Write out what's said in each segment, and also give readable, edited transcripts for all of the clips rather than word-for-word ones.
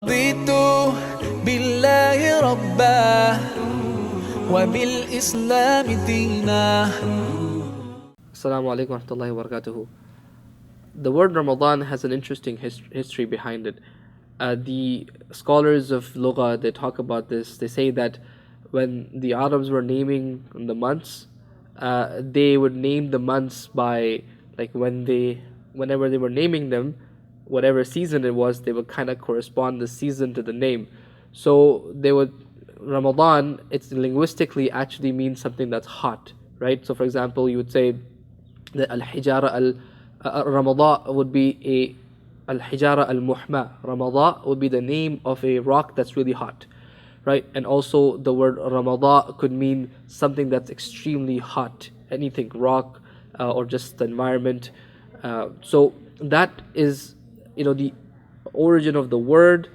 رضيت بالله ربا وبالإسلام دينا. Assalamu alaikum wa rahmatullahi wa barakatuhu. The word Ramadan has an interesting history behind it. The scholars of Lugha, they talk about this. They say that when the Arabs were naming the months, they would name the months by, like, whenever they were naming them, whatever season it was, they would kind of correspond the season to the name. So they would Ramadan. It's linguistically actually means something that's hot, right? So for example, you would say the al-hijara Ramadan would be al-hijara al-muhma. Ramadan would be the name of a rock that's really hot, right? And also the word Ramadan could mean something that's extremely hot, anything, rock, or just the environment. So that is, the origin of the word,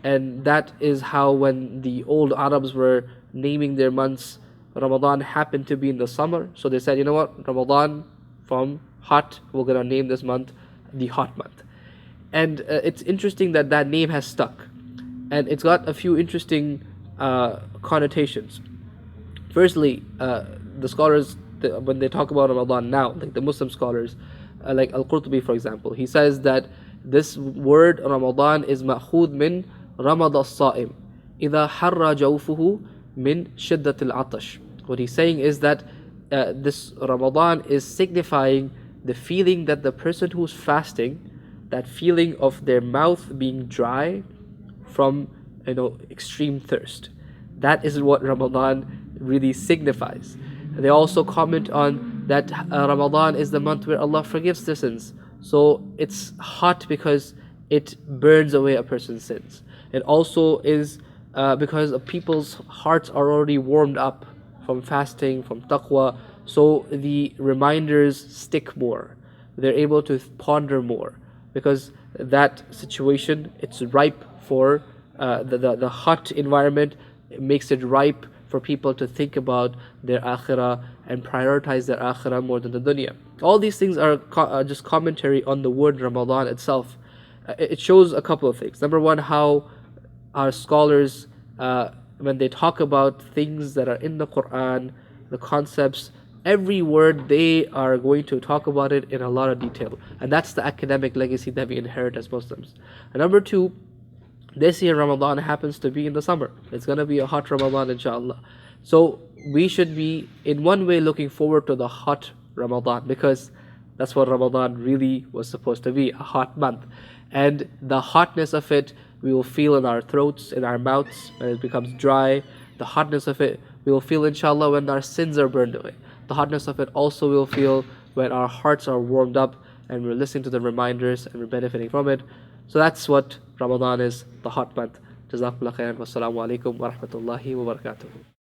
and that is how, when the old Arabs were naming their months, Ramadan happened to be in the summer, so they said, you know what, Ramadan, from hot, we're gonna name this month the hot month. And it's interesting that that name has stuck, and it's got a few interesting connotations. Firstly, the scholars, when they talk about Ramadan now, like the Muslim scholars, like Al-Qurtubi for example, he says that this word Ramadan is ma'khud min Ramad as-Sa'im إذا حر جوفه من شدة العطش. What he's saying is that this Ramadan is signifying the feeling that the person who's fasting, that feeling of their mouth being dry from extreme thirst. That is what Ramadan really signifies. They also comment on that Ramadan is the month where Allah forgives their sins. So it's hot because it burns away a person's sins. It also is because people's hearts are already warmed up from fasting, from taqwa. So the reminders stick more. They're able to ponder more, because that situation, it's ripe for the hot environment. It makes it ripe for people to think about their akhirah and prioritize their akhirah more than the dunya. All these things are just commentary on the word Ramadan itself. It shows a couple of things. Number one, how our scholars, when they talk about things that are in the Quran, the concepts, every word, they are going to talk about it in a lot of detail. And that's the academic legacy that we inherit as Muslims. And number two, this year Ramadan happens to be in the summer. It's going to be a hot Ramadan, inshallah. So we should be, in one way, looking forward to the hot Ramadan, because that's what Ramadan really was supposed to be, a hot month. And the hotness of it we will feel in our throats, in our mouths, when it becomes dry. The hotness of it we will feel, inshallah, when our sins are burned away. The hotness of it also we will feel when our hearts are warmed up and we're listening to the reminders and we're benefiting from it. So that's what Ramadan is, the hot month. Jazakallah khairan. Wassalamu alaikum wa rahmatullahi wa barakatuh.